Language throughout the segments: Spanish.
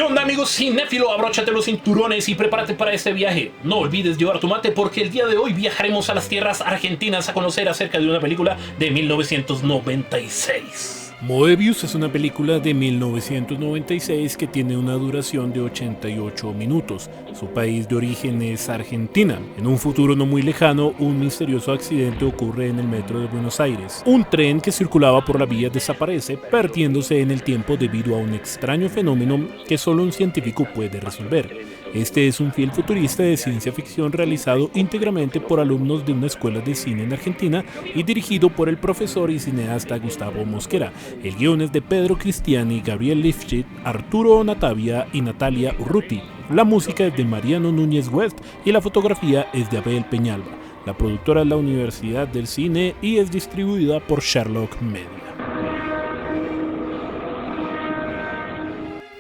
¿Qué onda, amigos cinéfilo? Abróchate los cinturones y prepárate para este viaje. No olvides llevar tu mate porque el día de hoy viajaremos a las tierras argentinas a conocer acerca de una película de 1996. Moebius es una película de 1996 que tiene una duración de 88 minutos. Su país de origen es Argentina. En un futuro no muy lejano, un misterioso accidente ocurre en el metro de Buenos Aires. Un tren que circulaba por la vía desaparece, perdiéndose en el tiempo debido a un extraño fenómeno que solo un científico puede resolver. Este es un film futurista de ciencia ficción realizado íntegramente por alumnos de una escuela de cine en Argentina y dirigido por el profesor y cineasta Gustavo Mosquera. El guion es de Pedro Cristiani, Gabriel Lifshitz, Arturo Natavia y Natalia Urruti. La música es de Mariano Núñez West y la fotografía es de Abel Peñalba. La productora es la Universidad del Cine y es distribuida por Sherlock Media.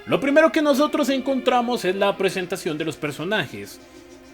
Lo primero que nosotros encontramos es la presentación de los personajes.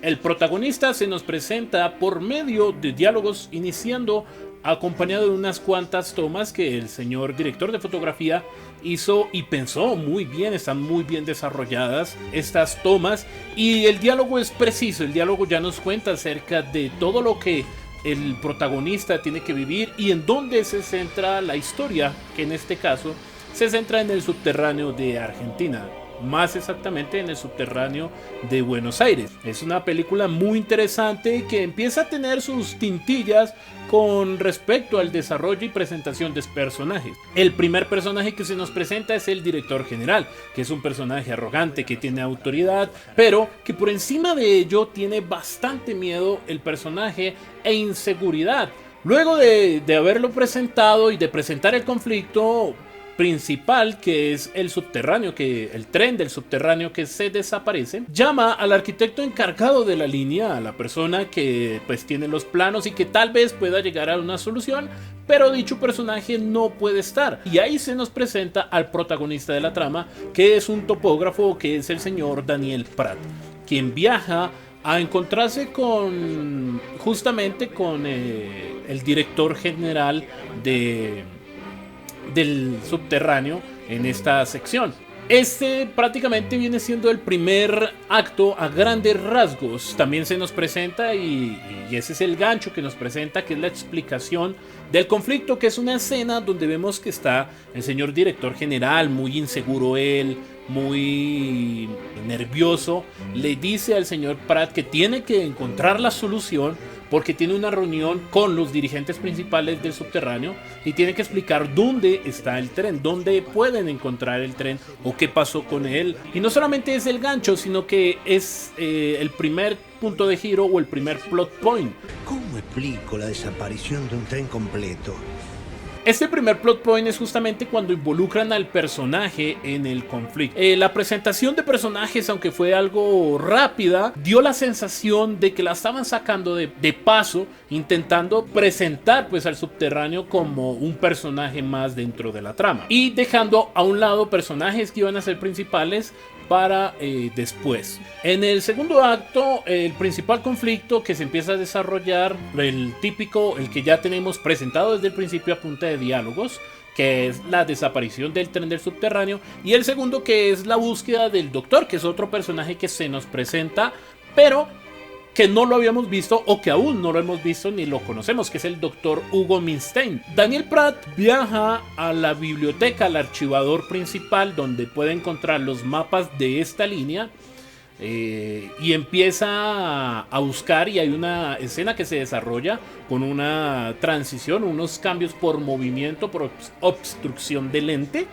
El protagonista se nos presenta por medio de diálogos, iniciando acompañado de unas cuantas tomas que el señor director de fotografía hizo y pensó muy bien. Están muy bien desarrolladas estas tomas y el diálogo es preciso. El diálogo ya nos cuenta acerca de todo lo que el protagonista tiene que vivir y en dónde se centra la historia, que en este caso se centra en el subterráneo de Argentina, más exactamente en el subterráneo de Buenos Aires. Es una película muy interesante que empieza a tener sus tintillas con respecto al desarrollo y presentación de personajes. El primer personaje que se nos presenta es el director general, que es un personaje arrogante, que tiene autoridad, pero que por encima de ello tiene bastante miedo el personaje e inseguridad. Luego de haberlo presentado y de presentar el conflicto principal, que es el subterráneo, que el tren del subterráneo que se desaparece, llama al arquitecto encargado de la línea, a la persona que pues tiene los planos y que tal vez pueda llegar a una solución, pero dicho personaje no puede estar. Y ahí se nos presenta al protagonista de la trama, que es un topógrafo, que es el señor Daniel Prat, quien viaja a encontrarse justamente con el director general del subterráneo en esta sección. Este prácticamente viene siendo el primer acto a grandes rasgos. También se nos presenta y ese es el gancho que nos presenta, que es la explicación del conflicto, que es una escena donde vemos que está el señor director general, muy inseguro él, muy nervioso. Le dice al señor Pratt que tiene que encontrar la solución porque tiene una reunión con los dirigentes principales del subterráneo y tiene que explicar dónde está el tren, dónde pueden encontrar el tren o qué pasó con él. Y no solamente es el gancho, sino que es el primer punto de giro o el primer plot point. ¿Cómo explico la desaparición de un tren completo? Este primer plot point es justamente cuando involucran al personaje en el conflicto. La presentación de personajes, aunque fue algo rápida, dio la sensación de que la estaban sacando de paso, intentando presentar pues al subterráneo como un personaje más dentro de la trama y dejando a un lado personajes que iban a ser principales para después. En el segundo acto, el principal conflicto que se empieza a desarrollar, el típico, el que ya tenemos presentado desde el principio a punta de diálogos, que es la desaparición del tren del subterráneo, y el segundo, que es la búsqueda del doctor, que es otro personaje que se nos presenta, pero que no lo habíamos visto o que aún no lo hemos visto ni lo conocemos, que es el doctor Hugo Milstein. Daniel Prat viaja a la biblioteca, al archivador principal, donde puede encontrar los mapas de esta línea y empieza a buscar, y hay una escena que se desarrolla con una transición, unos cambios por movimiento, por obstrucción de lente,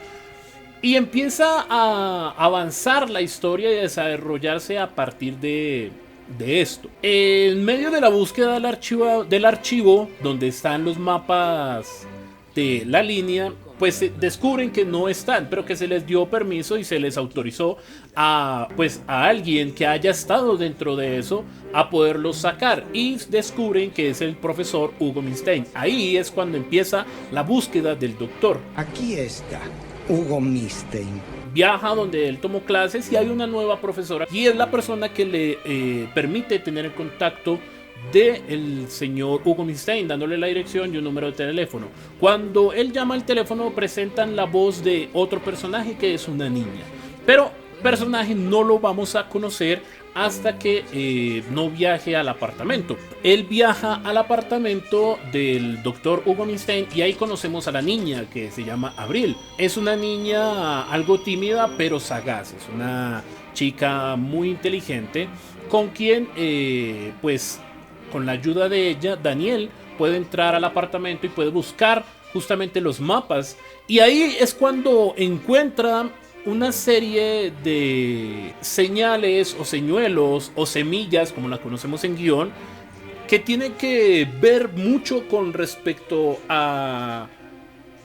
y empieza a avanzar la historia y a desarrollarse a partir de esto. En medio de la búsqueda del archivo donde están los mapas de la línea, pues descubren que no están, pero que se les dio permiso y se les autorizó a alguien que haya estado dentro de eso a poderlos sacar, y descubren que es el profesor Hugo Milstein. Ahí es cuando empieza la búsqueda del doctor. Aquí está Hugo Milstein. Viaja donde él tomó clases y hay una nueva profesora y es la persona que le permite tener el contacto del señor Hugo Milstein, dándole la dirección y un número de teléfono. Cuando él llama al teléfono, presentan la voz de otro personaje que es una niña, pero personaje no lo vamos a conocer hasta que no viaje al apartamento. Él viaja al apartamento del doctor Hugo Minstein y ahí conocemos a la niña, que se llama Abril. Es una niña algo tímida pero sagaz, es una chica muy inteligente con quien pues con la ayuda de ella Daniel puede entrar al apartamento y puede buscar justamente los mapas, y ahí es cuando encuentra una serie de señales o señuelos o semillas, como la conocemos en guión, que tiene que ver mucho con respecto a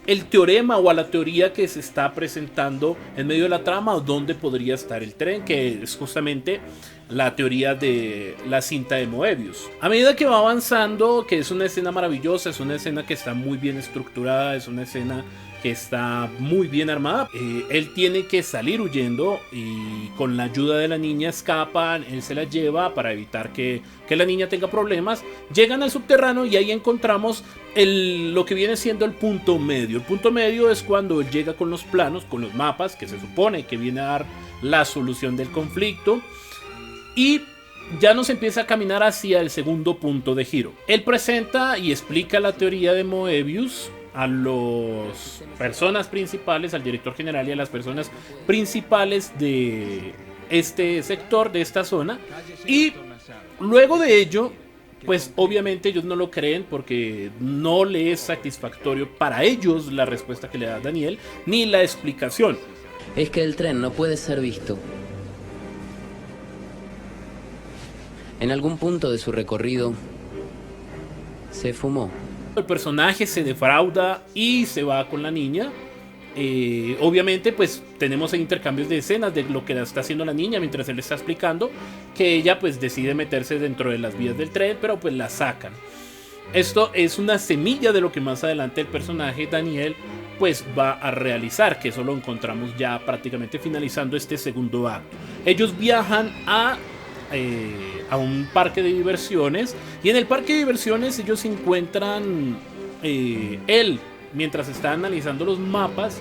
el teorema o a la teoría que se está presentando en medio de la trama, o dónde podría estar el tren, que es justamente la teoría de la cinta de Moebius. A medida que va avanzando, que es una escena maravillosa, es una escena que está muy bien estructurada, es una escena que está muy bien armada. Él tiene que salir huyendo y con la ayuda de la niña escapan, él se la lleva para evitar que la niña tenga problemas. Llegan al subterráneo y ahí encontramos lo que viene siendo el punto medio. El punto medio es cuando él llega con los planos, con los mapas, que se supone que viene a dar la solución del conflicto, y ya nos empieza a caminar hacia el segundo punto de giro. Él presenta y explica la teoría de Moebius a las personas principales, al director general y a las personas principales de este sector, de esta zona, y luego de ello, pues obviamente ellos no lo creen porque no le es satisfactorio para ellos la respuesta que le da Daniel, ni la explicación. Es que el tren no puede ser visto. En algún punto de su recorrido se fumó. El personaje se defrauda y se va con la niña. Obviamente pues tenemos intercambios de escenas de lo que está haciendo la niña mientras él está explicando, que ella pues decide meterse dentro de las vías del tren, pero pues la sacan. Esto es una semilla de lo que más adelante el personaje Daniel pues va a realizar, que eso lo encontramos ya prácticamente finalizando este segundo acto. Ellos viajan a un parque de diversiones, y en el parque de diversiones ellos encuentran él, mientras está analizando los mapas,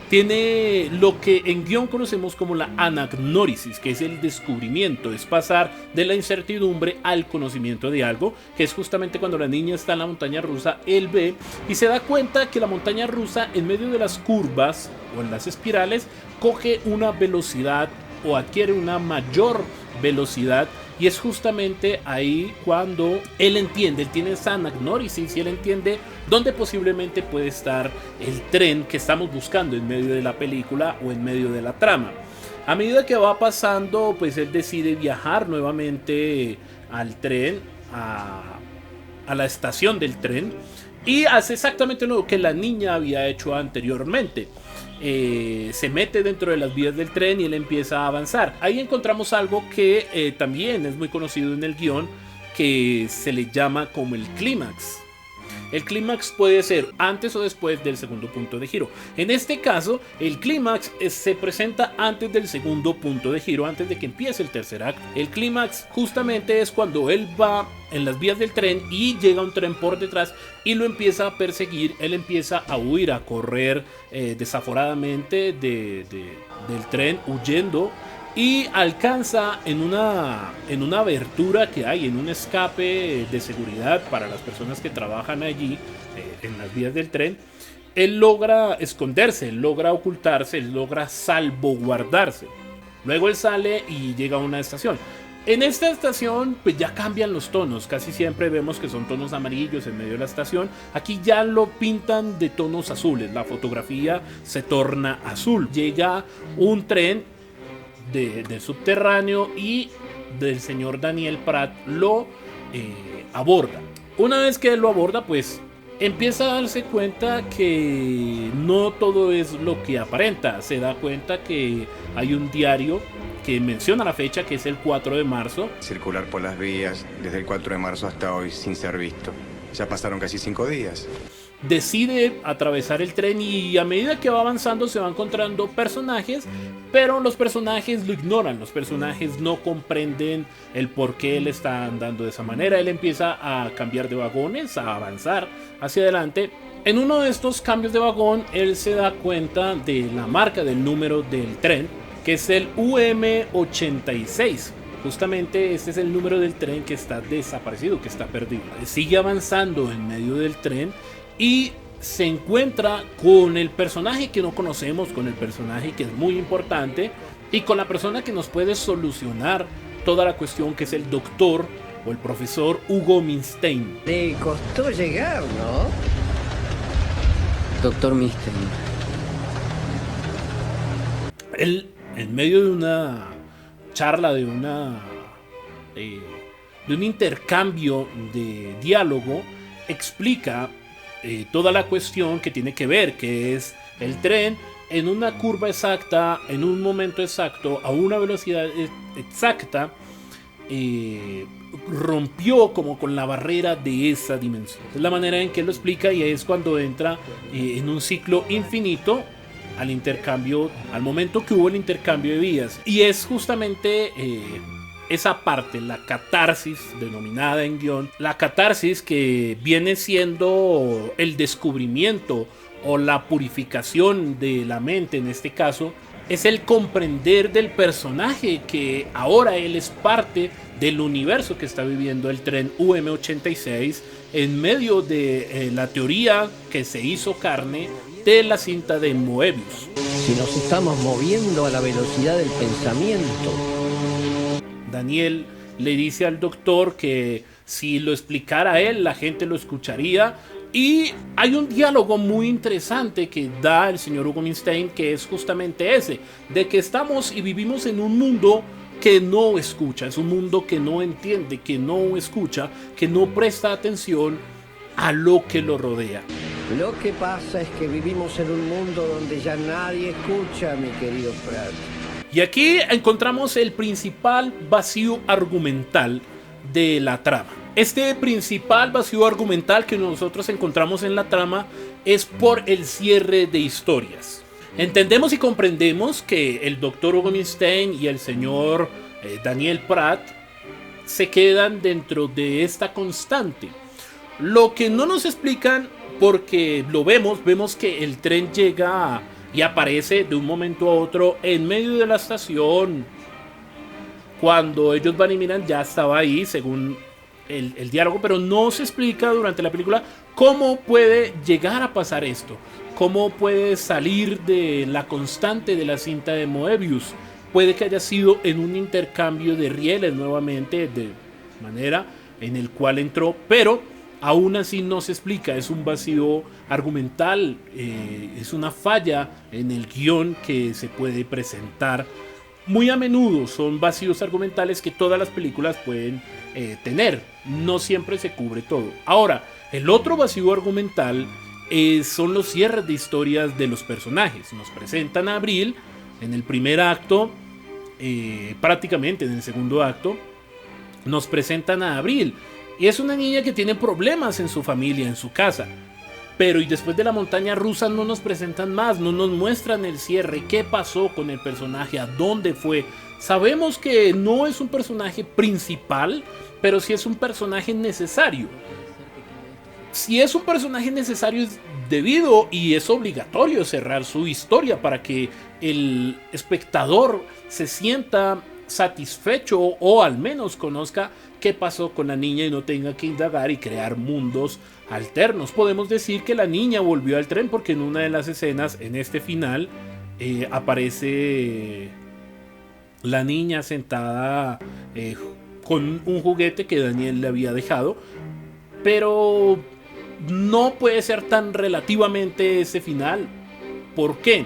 tiene lo que en guión conocemos como la anagnórisis, que es el descubrimiento, es pasar de la incertidumbre al conocimiento de algo, que es justamente cuando la niña está en la montaña rusa, él ve y se da cuenta que la montaña rusa en medio de las curvas o en las espirales coge una velocidad o adquiere una mayor velocidad, y es justamente ahí cuando él entiende, él tiene esa anagnórisis y él entiende dónde posiblemente puede estar el tren que estamos buscando en medio de la película o en medio de la trama. A medida que va pasando, pues él decide viajar nuevamente al tren, a la estación del tren, y hace exactamente lo que la niña había hecho anteriormente. Se mete dentro de las vías del tren y él empieza a avanzar. Ahí encontramos algo que también es muy conocido en el guión, que se le llama como el clímax. El clímax puede ser antes o después del segundo punto de giro. En este caso, el clímax se presenta antes del segundo punto de giro, antes de que empiece el tercer acto. El clímax justamente es cuando él va en las vías del tren y llega un tren por detrás y lo empieza a perseguir. Él empieza a huir, a correr desaforadamente del tren, huyendo, y alcanza en una abertura que hay, en un escape de seguridad para las personas que trabajan allí en las vías del tren. Él logra esconderse, él logra ocultarse, él logra salvaguardarse. Luego él sale y llega a una estación. En esta estación pues ya cambian los tonos, casi siempre vemos que son tonos amarillos en medio de la estación. Aquí ya lo pintan de tonos azules, la fotografía se torna azul. Llega un tren del subterráneo y del señor Daniel Pratt lo aborda. Una vez que él lo aborda, pues empieza a darse cuenta que no todo es lo que aparenta. Se da cuenta que hay un diario que menciona la fecha, que es el 4 de marzo. Circular por las vías desde el 4 de marzo hasta hoy sin ser visto. Ya pasaron casi 5 días. Decide atravesar el tren y a medida que va avanzando se va encontrando personajes, pero los personajes lo ignoran, los personajes no comprenden el por qué él está andando de esa manera. Él empieza a cambiar de vagones, a avanzar hacia adelante. En uno de estos cambios de vagón él se da cuenta de la marca del número del tren que es el UM86. Justamente este es el número del tren que está desaparecido, que está perdido. Sigue avanzando en medio del tren y se encuentra con el personaje que no conocemos, con el personaje que es muy importante y con la persona que nos puede solucionar toda la cuestión, que es el doctor o el profesor Hugo Minstein. Le costó llegar, ¿no? Doctor Minstein. Él, en medio de una charla, de un intercambio de diálogo, explica toda la cuestión que tiene que ver, que es el tren en una curva exacta, en un momento exacto, a una velocidad exacta, rompió como con la barrera de esa dimensión. Es la manera en que él lo explica, y es cuando entra en un ciclo infinito al intercambio, al momento que hubo el intercambio de vías. Y es justamente esa parte, la catarsis denominada en guión, la catarsis que viene siendo el descubrimiento o la purificación de la mente. En este caso es el comprender del personaje, que ahora él es parte del universo que está viviendo el tren UM86 en medio de la teoría que se hizo carne de la cinta de Moebius. Si nos estamos moviendo a la velocidad del pensamiento. Daniel le dice al doctor que si lo explicara él, la gente lo escucharía. Y hay un diálogo muy interesante que da el señor Hugo Minstein, que es justamente ese, de que estamos y vivimos en un mundo que no escucha, es un mundo que no entiende, que no escucha, que no presta atención a lo que lo rodea. Lo que pasa es que vivimos en un mundo donde ya nadie escucha, mi querido Pratt. Y aquí encontramos el principal vacío argumental de la trama. Este principal vacío argumental que nosotros encontramos en la trama es por el cierre de historias. Entendemos y comprendemos que el Dr. Hugo Minstein y el señor Daniel Pratt se quedan dentro de esta constante. Lo que no nos explican, porque lo vemos que el tren llega y aparece de un momento a otro en medio de la estación. Cuando ellos van y miran, ya estaba ahí, según el diálogo, pero no se explica durante la película cómo puede llegar a pasar esto, cómo puede salir de la constante de la cinta de Moebius. Puede que haya sido en un intercambio de rieles nuevamente, de manera en el cual entró, pero aún así no se explica. Es un vacío argumental, es una falla en el guión que se puede presentar. Muy a menudo son vacíos argumentales que todas las películas pueden tener. No siempre se cubre todo. Ahora, el otro vacío argumental son los cierres de historias de los personajes. Nos presentan a Abril en el primer acto, prácticamente en el segundo acto. Nos presentan a Abril. Y es una niña que tiene problemas en su familia, en su casa. Pero y después de la montaña rusa no nos presentan más, no nos muestran el cierre, qué pasó con el personaje, a dónde fue. Sabemos que no es un personaje principal, pero sí es un personaje necesario. Si es un personaje necesario es debido y es obligatorio cerrar su historia para que el espectador se sienta satisfecho o al menos conozca qué pasó con la niña y no tenga que indagar y crear mundos alternos. Podemos decir que la niña volvió al tren porque en una de las escenas, en este final, aparece la niña sentada con un juguete que Daniel le había dejado, pero no puede ser tan relativamente ese final. ¿Por qué?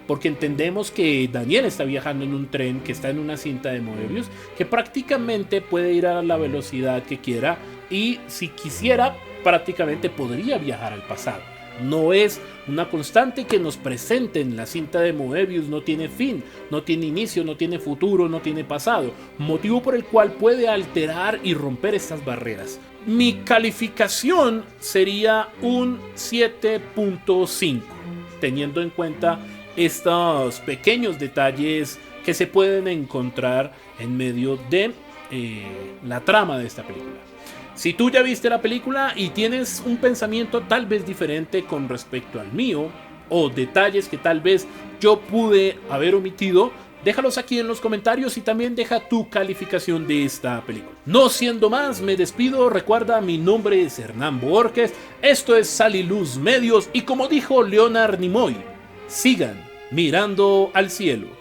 Porque entendemos que Daniel está viajando en un tren que está en una cinta de Moebius, que prácticamente puede ir a la velocidad que quiera y si quisiera prácticamente podría viajar al pasado. No es una constante que nos presenten la cinta de Moebius, no tiene fin, no tiene inicio, no tiene futuro, no tiene pasado, motivo por el cual puede alterar y romper estas barreras. Mi calificación sería un 7.5, teniendo en cuenta estos pequeños detalles que se pueden encontrar en medio de la trama de esta película. Si tú ya viste la película y tienes un pensamiento tal vez diferente con respecto al mío, o detalles que tal vez yo pude haber omitido, Déjalos aquí en los comentarios y también deja tu calificación de esta película. No siendo más, me despido. Recuerda, mi nombre es Hernán Borges, esto es Sal y Luz Medios y como dijo Leonard Nimoy, sigan mirando al cielo.